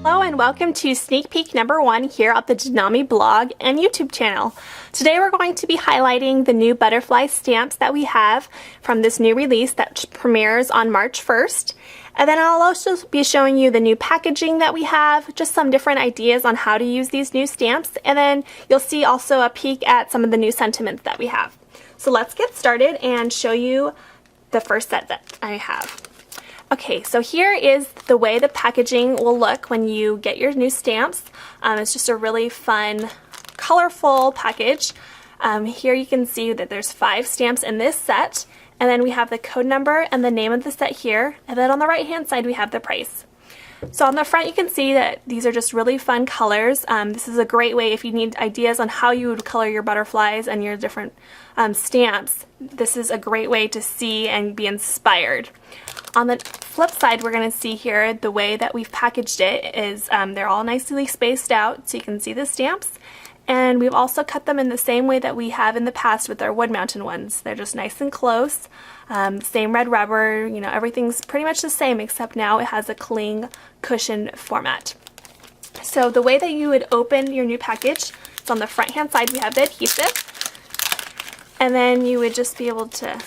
Hello and welcome to sneak peek number 1 here at the DeNami blog and YouTube channel. Today we're going to be highlighting the new butterfly stamps that we have from this new release that premieres on March 1st. And then I'll also be showing you the new packaging that we have, just some different ideas on how to use these new stamps, and then you'll see also a peek at some of the new sentiments that we have. So let's get started and show you the first set that I have. Okay, so here is the way the packaging will look when you get your new stamps. It's just a really fun, colorful package. Here you can see that there's 5 stamps in this set, and then we have the code number and the name of the set here, and then on the right hand side we have the price. So on the front you can see that these are just really fun colors. This is a great way if you need ideas on how you would color your butterflies and your different stamps. This is a great way to see and be inspired. On the flip side, we're going to see here the way that we've packaged it is they're all nicely spaced out so you can see the stamps, and we've also cut them in the same way that we have in the past with our wood mountain ones. They're just nice and close, same red rubber, you know, everything's pretty much the same except now it has a cling cushion format. So the way that you would open your new package, so on the front hand side we have the adhesive, and then you would just be able to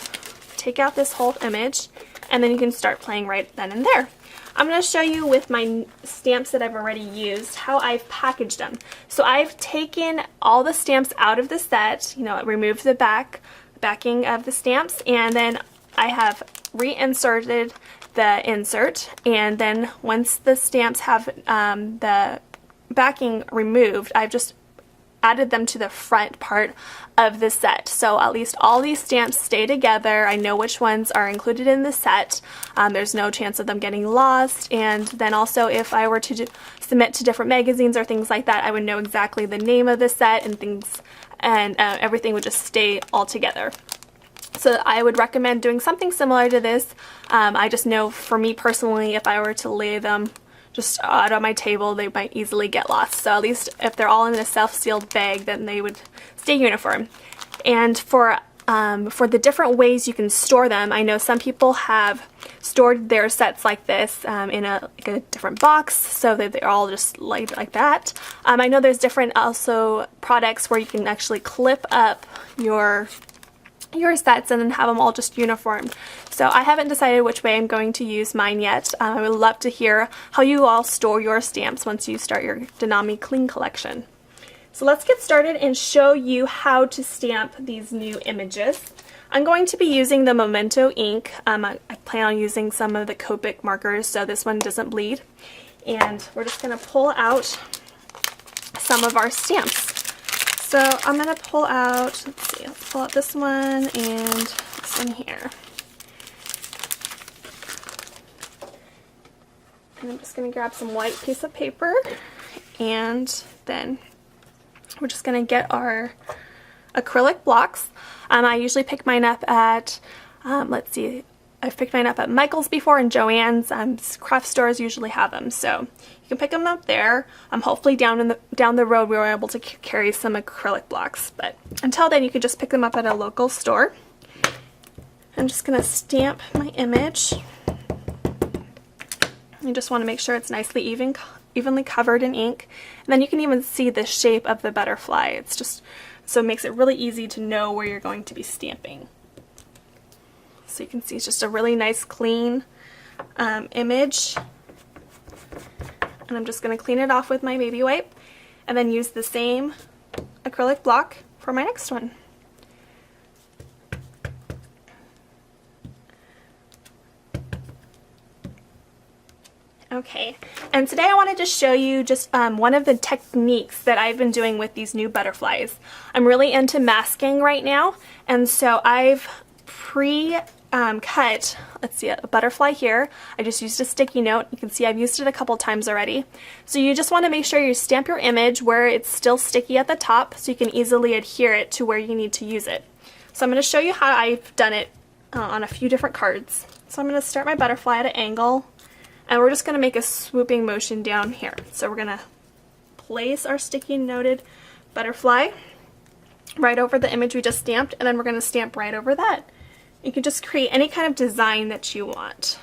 take out this whole image, and then you can start playing right then and there. I'm going to show you with my stamps that I've already used how I've packaged them. So I've taken all the stamps out of the set, you know, removed the backing of the stamps, and then I have reinserted the insert, and then once the stamps have the backing removed, I've just added them to the front part of the set. So at least all these stamps stay together. I know which ones are included in the set. There's no chance of them getting lost, and then also if I were to submit to different magazines or things like that, I would know exactly the name of the set and things, and everything would just stay all together. So I would recommend doing something similar to this. I just know for me personally, if I were to lay them just out on my table, they might easily get lost. So at least if they're all in a self-sealed bag, then they would stay uniform. And for the different ways you can store them, I know some people have stored their sets like this in a different box so that they're all just like that. I know there's different also products where you can actually clip up your sets and then have them all just uniform. So I haven't decided which way I'm going to use mine yet. I would love to hear how you all store your stamps once you start your DeNami Cling collection. So let's get started and show you how to stamp these new images. I'm going to be using the Memento ink. I plan on using some of the Copic markers so this one doesn't bleed. And we're just going to pull out some of our stamps. So I'm going to pull out, let's pull out this one and this one here. And I'm just going to grab some white piece of paper, and then we're just going to get our acrylic blocks. I usually pick mine up at, let's see, I've picked mine up at Michael's before and Joann's. Craft stores usually have them, so you can pick them up there. Hopefully down the road we were able to carry some acrylic blocks, but until then you can just pick them up at a local store. I'm just going to stamp my image. You just want to make sure it's nicely evenly covered in ink, and then you can even see the shape of the butterfly. It's just so it makes it really easy to know where you're going to be stamping. So you can see it's just a really nice clean image, and I'm just going to clean it off with my baby wipe and then use the same acrylic block for my next one. Okay, and today I wanted to show you just one of the techniques that I've been doing with these new butterflies. I'm really into masking right now, and so I've cut, let's see, a butterfly here. I just used a sticky note. You can see I've used it a couple times already. So you just want to make sure you stamp your image where it's still sticky at the top so you can easily adhere it to where you need to use it. So I'm going to show you how I've done it on a few different cards. So I'm going to start my butterfly at an angle, and we're just going to make a swooping motion down here. So we're going to place our sticky noted butterfly right over the image we just stamped, and then we're going to stamp right over that. You can just create any kind of design that you want.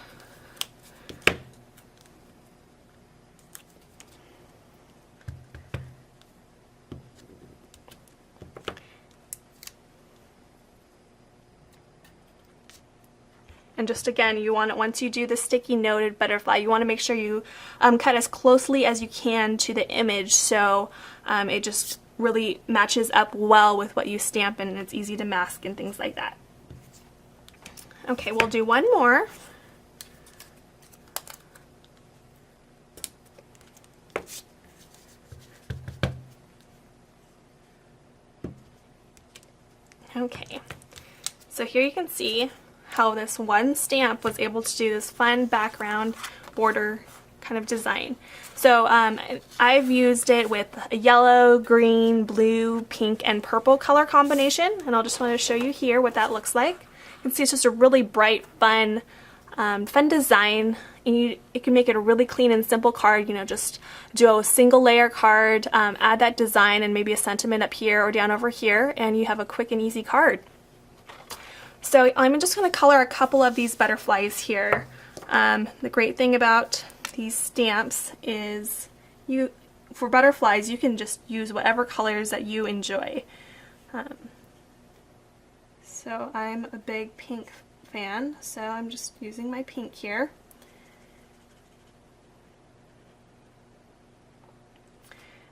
And just again, you want it, once you do the sticky noted butterfly, you want to make sure you cut as closely as you can to the image, so it just really matches up well with what you stamp, and it's easy to mask and things like that. Okay, we'll do one more. Okay, so here you can see how this one stamp was able to do this fun background border kind of design. So I've used it with a yellow, green, blue, pink, and purple color combination, and I'll just want to show you here what that looks like. You can see it's just a really bright, fun design, and it can make it a really clean and simple card. You know, just do a single layer card, add that design and maybe a sentiment up here or down over here, and you have a quick and easy card. So I'm just going to color a couple of these butterflies here. The great thing about these stamps is for butterflies, you can just use whatever colors that you enjoy. So I'm a big pink fan, so I'm just using my pink here.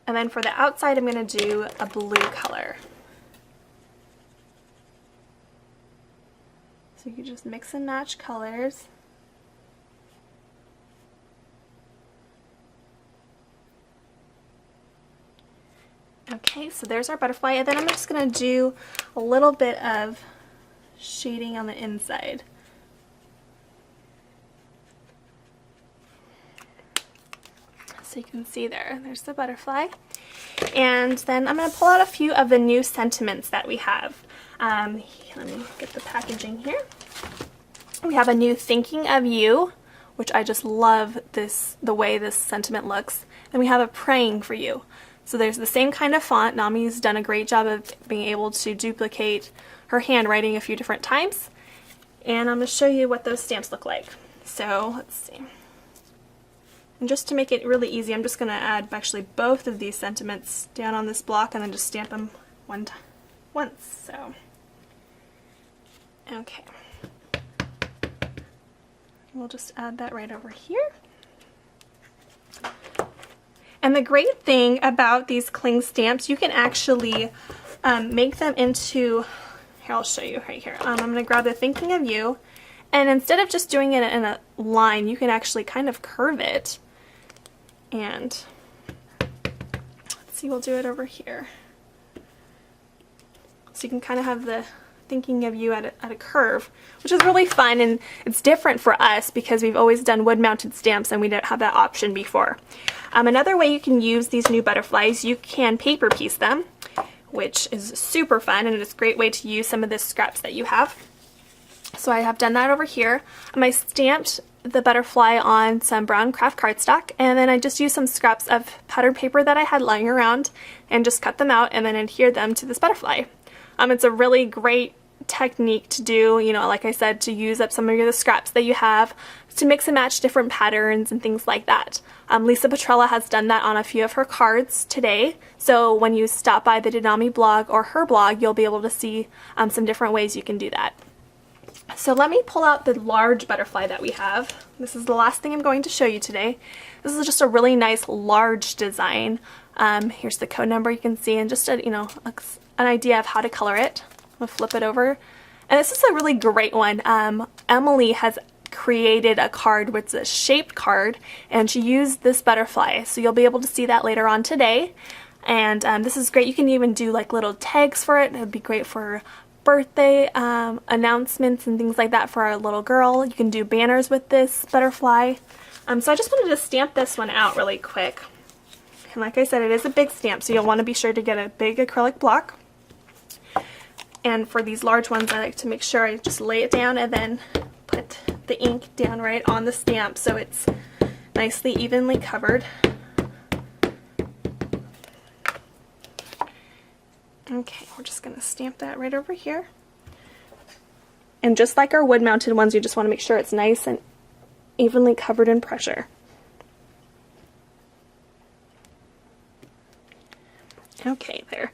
And then for the outside, I'm going to do a blue color. So you just mix and match colors. Okay, so there's our butterfly, and then I'm just going to do a little bit of shading on the inside. So you can see there's the butterfly. And then I'm going to pull out a few of the new sentiments that we have. Let me get the packaging here. We have a new Thinking of You, which I just love the way this sentiment looks. And we have a Praying for You. So there's the same kind of font. Nami's done a great job of being able to duplicate her handwriting a few different times. And I'm going to show you what those stamps look like. So let's see. And just to make it really easy, I'm just going to add actually both of these sentiments down on this block and then just stamp them once. So, okay. We'll just add that right over here. And the great thing about these cling stamps, you can actually make them into, here I'll show you right here. I'm going to grab the Thinking of You, and instead of just doing it in a line, you can actually kind of curve it. And let's see, we'll do it over here. So you can kind of have the Thinking of You at a curve, which is really fun, and it's different for us because we've always done wood-mounted stamps and we didn't have that option before. Another way you can use these new butterflies, you can paper piece them, which is super fun, and it's a great way to use some of the scraps that you have. So I have done that over here. I stamped the butterfly on some brown craft cardstock, and then I just used some scraps of pattern paper that I had lying around and just cut them out and then adhered them to this butterfly. It's a really great technique to do, you know, like I said, to use up some of the scraps that you have to mix and match different patterns and things like that. Lisa Petrella has done that on a few of her cards today, so when you stop by the DeNami blog or her blog, you'll be able to see some different ways you can do that. So let me pull out the large butterfly that we have. This is the last thing I'm going to show you today. This is just a really nice large design. Here's the code number you can see, and just a, an idea of how to color it. I'm going to flip it over. And this is a really great one. Emily has created a card which is a shaped card, and she used this butterfly. So you'll be able to see that later on today. And this is great. You can even do like little tags for it. It would be great for birthday announcements and things like that for our little girl. You can do banners with this butterfly. So I just wanted to stamp this one out really quick. And like I said, it is a big stamp, so you'll want to be sure to get a big acrylic block. And for these large ones, I like to make sure I just lay it down and then put the ink down right on the stamp so it's nicely evenly covered. Okay, we're just going to stamp that right over here. And just like our wood-mounted ones, you just want to make sure it's nice and evenly covered in pressure. Okay, there.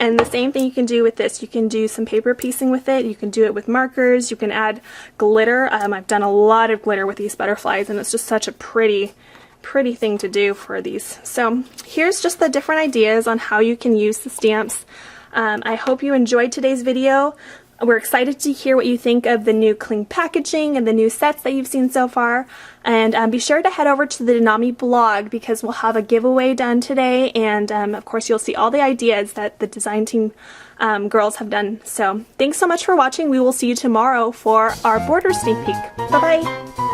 And the same thing you can do with this. You can do some paper piecing with it. You can do it with markers. You can add glitter. I've done a lot of glitter with these butterflies, and it's just such a pretty thing to do for these. So here's just the different ideas on how you can use the stamps. I hope you enjoyed today's video. We're excited to hear what you think of the new cling packaging and the new sets that you've seen so far. And be sure to head over to the DeNami blog because we'll have a giveaway done today. And of course, you'll see all the ideas that the design team girls have done. So thanks so much for watching. We will see you tomorrow for our border sneak peek. Bye-bye.